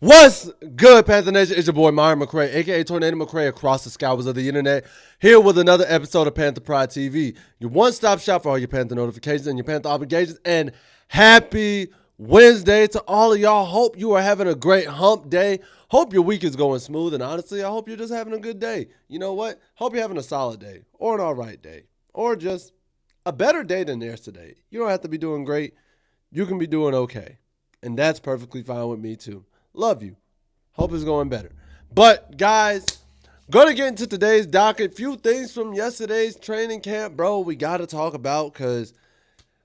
What's good, Panther Nation? It's your boy, Myron McRae, a.k.a. Tornado McRae, across the skies of the internet, here with another episode of Panther Pride TV, your one-stop shop for all your Panther notifications and your Panther obligations. And happy Wednesday to all of y'all. Hope you are having a great hump day. Hope your week is going smooth. And honestly, I hope you're just having a good day. You know what? Hope you're having a solid day or an all right day or just a better day than yesterday. You don't have to be doing great. You can be doing okay. And that's perfectly fine with me, too. Love you. Hope it's going better. But, guys, going to get into today's docket. Few things from yesterday's training camp, bro, we got to talk about because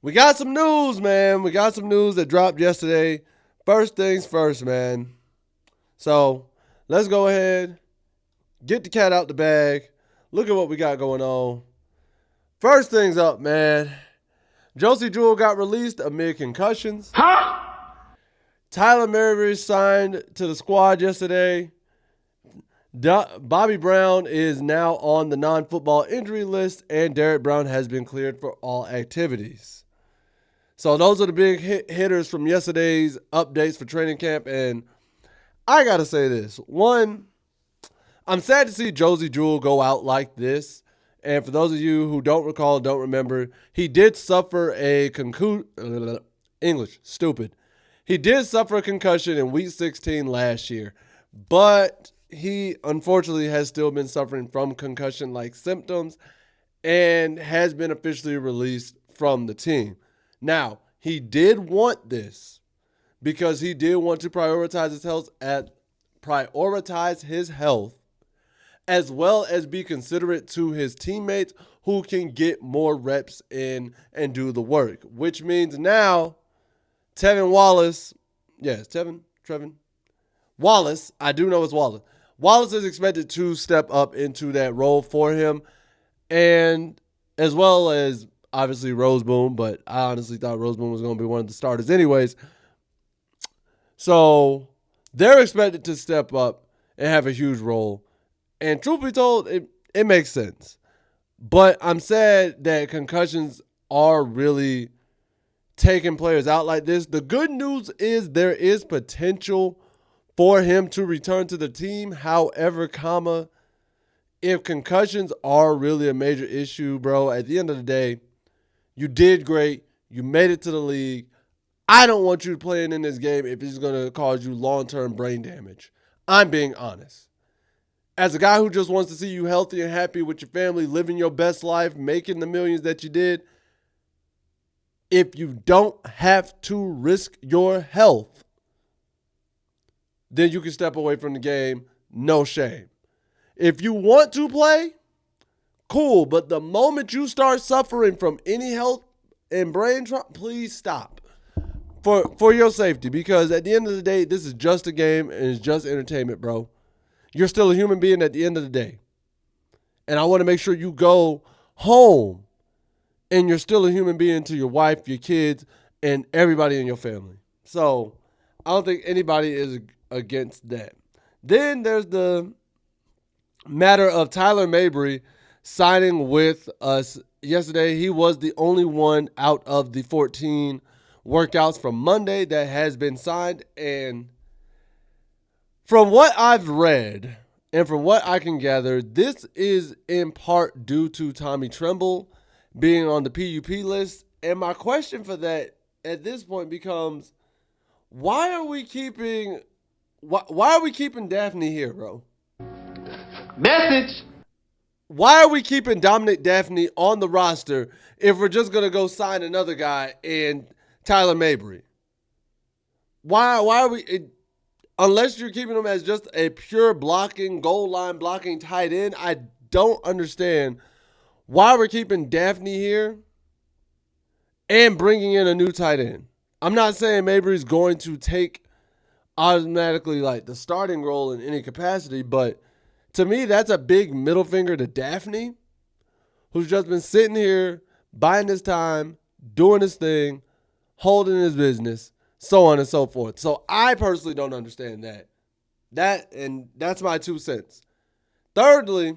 we got some news, man. We got some news that dropped yesterday. First things first, man. So, let's go ahead, get the cat out the bag, look at what we got going on. First things up, man. Josey Jewell got released amid concussions. Huh? Tyler Mabry signed to the squad yesterday. Bobby Brown is now on the non-football injury list, and Derek Brown has been cleared for all activities. So those are the big hitters from yesterday's updates for training camp, and I got to say this. One, I'm sad to see Josey Jewell go out like this, and for those of you who don't recall, don't remember, he did suffer a He did suffer a concussion in Week 16 last year, but he unfortunately has still been suffering from concussion-like symptoms and has been officially released from the team. Now, he did want this because he did want to prioritize his health as well as be considerate to his teammates who can get more reps in and do the work, which means now Trevin Wallace, Wallace, I do know it's Wallace. Wallace is expected to step up into that role for him, and as well as obviously Roseboom, but I honestly thought Roseboom was going to be one of the starters anyways. So they're expected to step up and have a huge role, and truth be told, it makes sense. But I'm sad that concussions are really taking players out like this. The good news is there is potential for him to return to the team. However, if concussions are really a major issue, bro, at the end of the day, you did great. You made it to the league. I don't want you playing in this game if it's going to cause you long-term brain damage. I'm being honest. As a guy who just wants to see you healthy and happy with your family, living your best life, making the millions that you did, if you don't have to risk your health, then you can step away from the game, no shame. If you want to play, cool, but the moment you start suffering from any health and brain trauma, please stop for your safety, because at the end of the day, this is just a game and it's just entertainment, bro. You're still a human being at the end of the day. And I want to make sure you go home and you're still a human being to your wife, your kids, and everybody in your family. So I don't think anybody is against that. Then there's the matter of Tyler Mabry signing with us yesterday. He was the only one out of the 14 workouts from Monday that has been signed. And from what I've read and from what I can gather, this is in part due to Tommy Tremble being on the PUP list. And my question for that at this point becomes, why are we keeping Daphne here, bro? Message. Why are we keeping Dominic Daphne on the roster if we're just going to go sign another guy and Tyler Mabry? Why are we, unless you're keeping him as just a pure blocking, goal line blocking tight end, I don't understand why we're keeping Daphne here and bringing in a new tight end. I'm not saying Mabry's going to take automatically like the starting role in any capacity, but to me, that's a big middle finger to Daphne, who's just been sitting here, biding his time, doing his thing, holding his business, so on and so forth. So I personally don't understand that. And that's my 2 cents. Thirdly,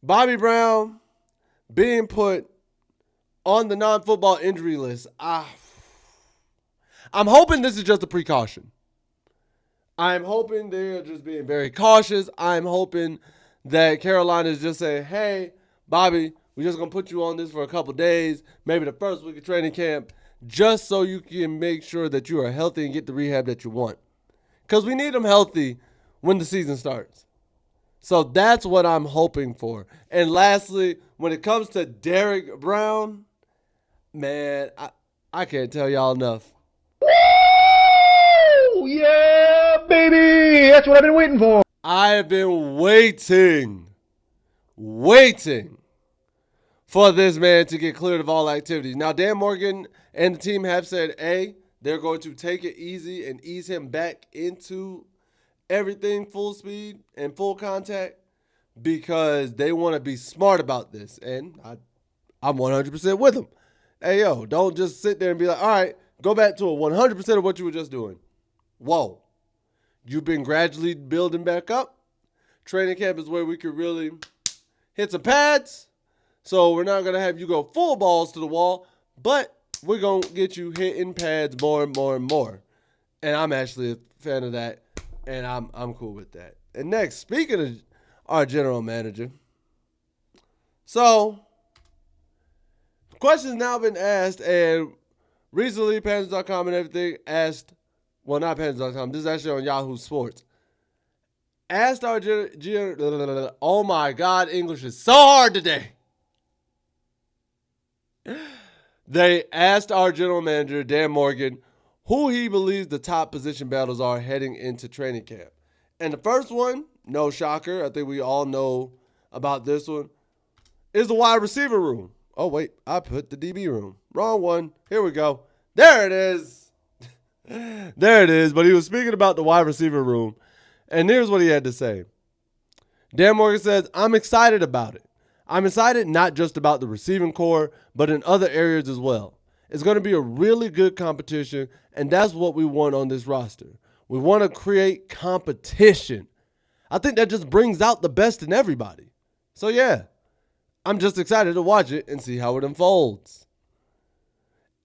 Bobby Brown being put on the non-football injury list. I'm hoping this is just a precaution. I'm hoping they're just being very cautious. I'm hoping that Carolina is just saying, hey, Bobby, we're just going to put you on this for a couple days, maybe the first week of training camp, just so you can make sure that you are healthy and get the rehab that you want. Because we need them healthy when the season starts. So that's what I'm hoping for. And lastly, when it comes to Derek Brown, man, I can't tell y'all enough. Woo! Yeah, baby! That's what I've been waiting for. I have been waiting for this man to get cleared of all activities. Now, Dan Morgan and the team have said, A, they're going to take it easy and ease him back into everything full speed and full contact because they want to be smart about this. And I'm 100% with them. Hey, yo, don't just sit there and be like, all right, go back to 100% of what you were just doing. Whoa. You've been gradually building back up. Training camp is where we could really hit some pads. So we're not going to have you go full balls to the wall, but we're going to get you hitting pads more and more and more. And I'm actually a fan of that, and I'm cool with that. And next, speaking of our general manager. So, the question's now been asked, and recently Panthers.com and everything asked, well, not Panthers.com, this is actually on Yahoo Sports. Asked our oh my God, English is so hard today. They asked our general manager, Dan Morgan, who he believes the top position battles are heading into training camp. And the first one, no shocker, I think we all know about this one, is the wide receiver room. Oh, wait, I put the DB room. Wrong one. Here we go. There it is. There it is. But he was speaking about the wide receiver room. And here's what he had to say. Dan Morgan says, I'm excited about it. I'm excited not just about the receiving core, but in other areas as well. It's going to be a really good competition, and that's what we want on this roster. We want to create competition. I think that just brings out the best in everybody. So, yeah, I'm just excited to watch it and see how it unfolds.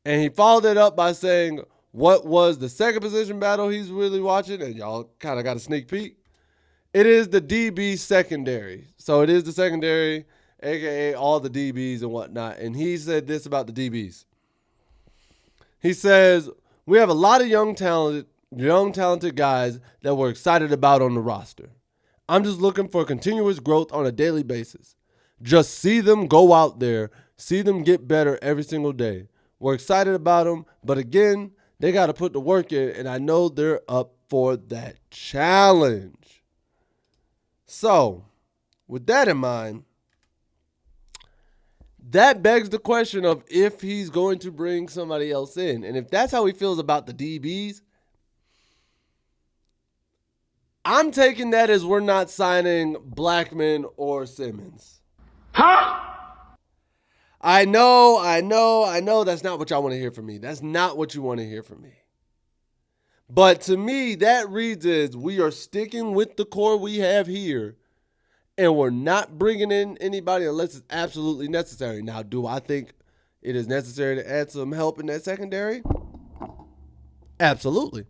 And he followed it up by saying what was the second position battle he's really watching, and y'all kind of got a sneak peek. It is the DB secondary. So it is the secondary, a.k.a. all the DBs and whatnot. And he said this about the DBs. He says, we have a lot of young talented guys that we're excited about on the roster. I'm just looking for continuous growth on a daily basis. Just see them go out there, see them get better every single day. We're excited about them, but again, they got to put the work in, and I know they're up for that challenge. So, with that in mind, that begs the question of if he's going to bring somebody else in. And if that's how he feels about the DBs, I'm taking that as we're not signing Blackman or Simmons. Huh? I know that's not what y'all want to hear from me. That's not what you want to hear from me. But to me, that reads as we are sticking with the core we have here, and we're not bringing in anybody unless it's absolutely necessary. Now, do I think it is necessary to add some help in that secondary? Absolutely.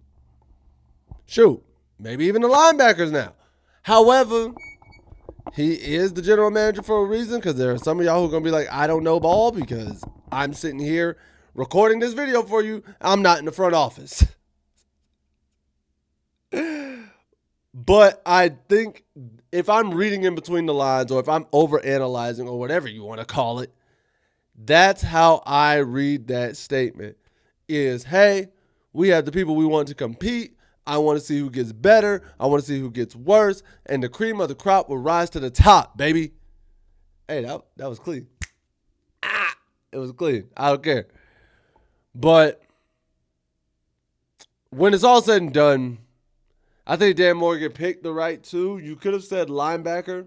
Shoot, maybe even the linebackers now. However, he is the general manager for a reason, because there are some of y'all who are going to be like, I don't know ball because I'm sitting here recording this video for you. I'm not in the front office. But I think if I'm reading in between the lines, or if I'm overanalyzing, or whatever you want to call it, that's how I read that statement is, hey, we have the people we want to compete. I want to see who gets better. I want to see who gets worse. And the cream of the crop will rise to the top, baby. Hey, that was clean. It was clean. I don't care. But when it's all said and done, I think Dan Morgan picked the right two. You could have said linebacker.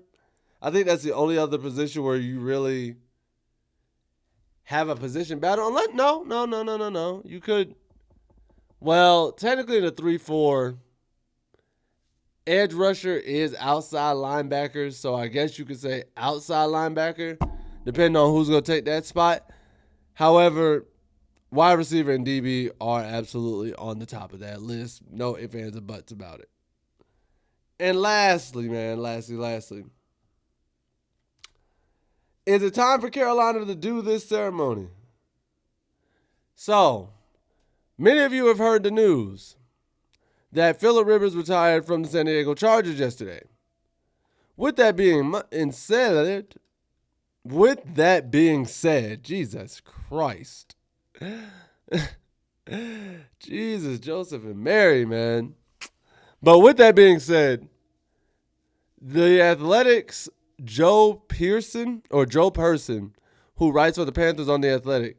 I think that's the only other position where you really have a position battle. Unless, no. You could. Well, technically in a 3-4, edge rusher is outside linebacker, so I guess you could say outside linebacker, depending on who's going to take that spot. However, wide receiver and DB are absolutely on the top of that list. No ifs, ands, or buts about it. And lastly, man, lastly. Is it time for Carolina to do this ceremony? So, many of you have heard the news that Phillip Rivers retired from the San Diego Chargers yesterday. With that being said, Jesus Christ. Jesus, Joseph, and Mary, man. But with that being said, the Athletics' Joe Person, who writes for the Panthers on The Athletic,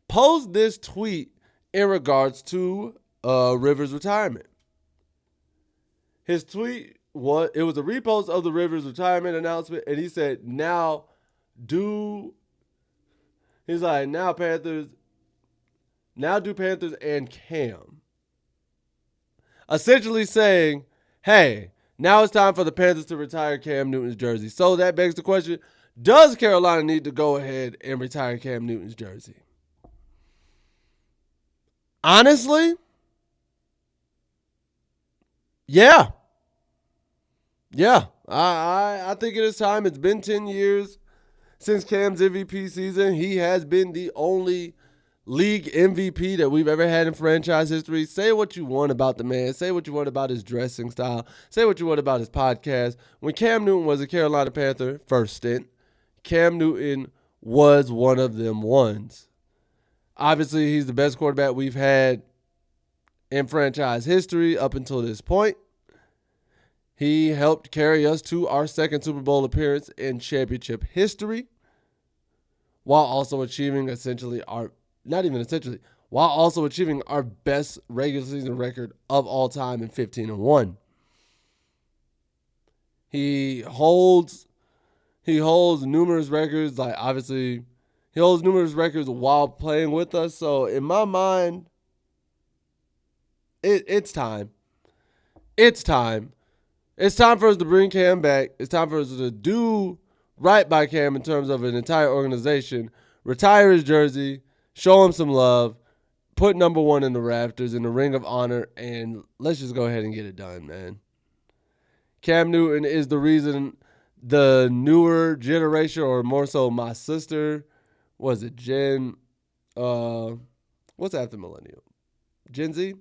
posed this tweet in regards to Rivers' retirement. His tweet was a repost of the Rivers retirement announcement, and he said, now do Panthers and Cam. Essentially saying, hey, now it's time for the Panthers to retire Cam Newton's jersey. So that begs the question, does Carolina need to go ahead and retire Cam Newton's jersey? Honestly, yeah. I think it is time. It's been 10 years since Cam's MVP season. He has been the only league MVP that we've ever had in franchise history. Say what you want about the man. Say what you want about his dressing style. Say what you want about his podcast. When Cam Newton was a Carolina Panther, first stint, Cam Newton was one of them ones. Obviously, he's the best quarterback we've had in franchise history up until this point. He helped carry us to our second Super Bowl appearance in championship history, while also achieving our best regular season record of all time in 15-1. He holds numerous records, he holds numerous records while playing with us. So in my mind, it's time. It's time. It's time for us to bring Cam back. It's time for us to do right by Cam in terms of an entire organization. Retire his jersey, show him some love, put number one in the rafters in the Ring of Honor, and let's just go ahead and get it done, man. Cam Newton is the reason the newer generation, or more so my sister, what's after millennial? Gen Z?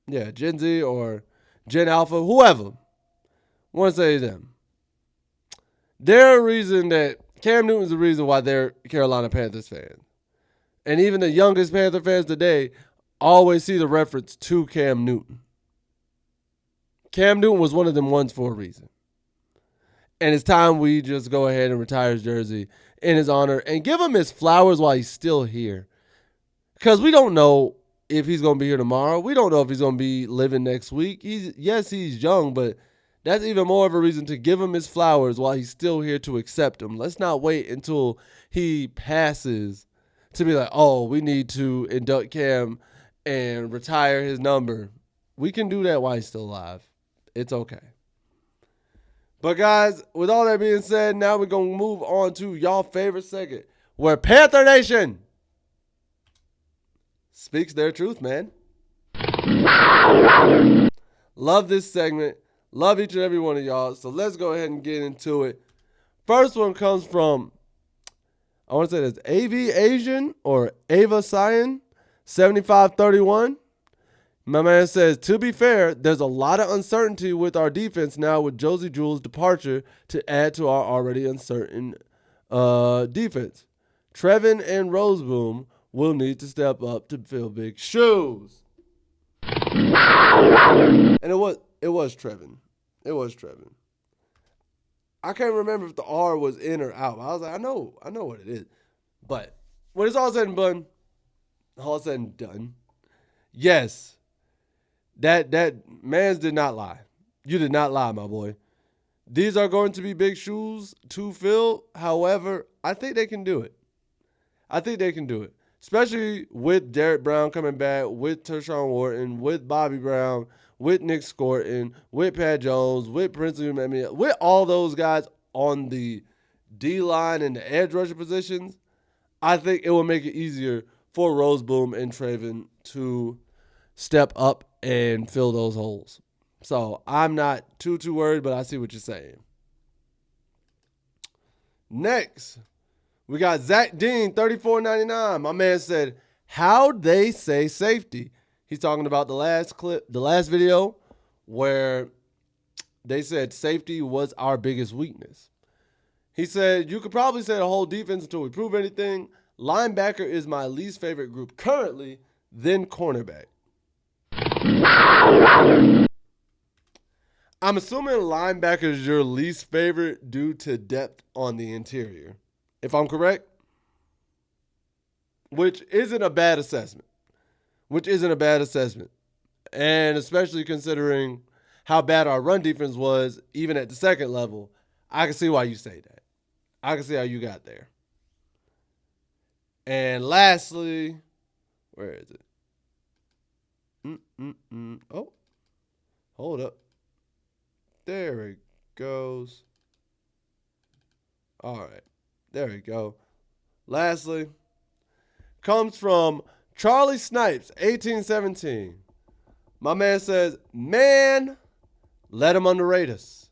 Yeah, Gen Z or Gen Alpha, whoever. Want to say them. They're a reason that Cam Newton's the reason why they're Carolina Panthers fans. And even the youngest Panther fans today always see the reference to Cam Newton. Cam Newton was one of them ones for a reason. And it's time we just go ahead and retire his jersey in his honor and give him his flowers while he's still here. Because we don't know if he's going to be here tomorrow. We don't know if he's going to be living next week. He's young, but that's even more of a reason to give him his flowers while he's still here to accept him. Let's not wait until he passes to be like, oh, we need to induct Cam and retire his number. We can do that while he's still alive. It's okay. But guys, with all that being said, now we're going to move on to y'all favorite segment, where Panther Nation speaks their truth, man. Love this segment. Love each and every one of y'all. So let's go ahead and get into it. First one comes from, I want to say this, AV Asian or Ava Cyan, 7531. My man says, to be fair, there's a lot of uncertainty with our defense now with Josie Jewell's departure to add to our already uncertain defense. Trevin and Roseboom will need to step up to fill big shoes. And it was Trevin. It was Trevin. I can't remember if the R was in or out. I was like, I know what it is. But when it's all said and done, yes, that Mans did not lie. You did not lie, my boy. These are going to be big shoes to fill. However, I think they can do it. Especially with Derek Brown coming back, with Tershawn Wharton, with Bobby Brown, with Nick Scorton, with Pat Jones, with Princely, with all those guys on the D-line and the edge rusher positions. I think it will make it easier for Roseboom and Trevin to step up and fill those holes. So I'm not too worried, but I see what you're saying. Next, we got Zach Dean, 34.99. My man said, how'd they say safety? He's talking about the last video where they said safety was our biggest weakness. He said, you could probably say the whole defense until we prove anything. Linebacker is my least favorite group currently, then cornerback. I'm assuming linebacker is your least favorite due to depth on the interior, if I'm correct, which isn't a bad assessment. And especially considering how bad our run defense was, even at the second level, I can see why you say that. I can see how you got there. And lastly, where is it? Oh, hold up. There it goes. All right. There we go. Lastly, comes from Charlie Snipes, 1817. My man says, man, let him underrate us.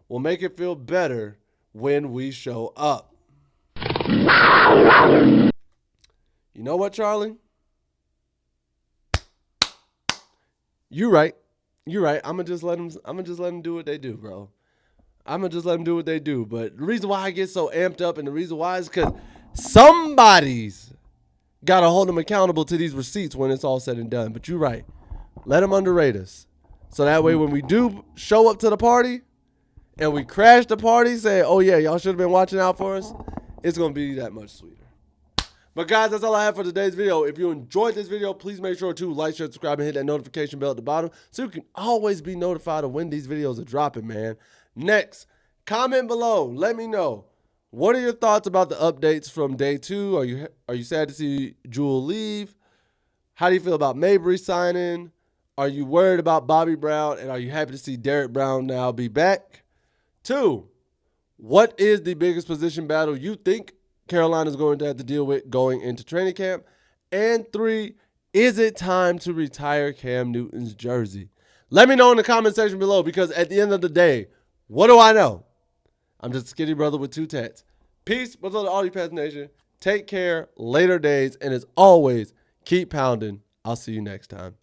We'll make it feel better when we show up. You know what, Charlie? You're right. I'm gonna just let them do what they do, bro. I'm gonna just let them do what they do. But the reason why I get so amped up and the reason why is because somebody's gotta hold them accountable to these receipts when it's all said and done. But you're right. Let them underrate us. So that way when we do show up to the party and we crash the party, say, oh yeah, y'all should have been watching out for us, it's gonna be that much sweeter. But guys, that's all I have for today's video. If you enjoyed this video, please make sure to like, share, subscribe, and hit that notification bell at the bottom so you can always be notified of when these videos are dropping, man. Next, comment below. Let me know. What are your thoughts about the updates from day 2? Are you sad to see Jewel leave? How do you feel about Mabry signing? Are you worried about Bobby Brown? And are you happy to see Derrick Brown now be back? 2, what is the biggest position battle you think Carolina is going to have to deal with going into training camp? And 3, is it time to retire Cam Newton's jersey? Let me know in the comment section below, because at the end of the day, what do I know? I'm just a skinny brother with 2 tats. Peace, what's up to all you Panthers Nation? Take care, later days, and as always, keep pounding. I'll see you next time.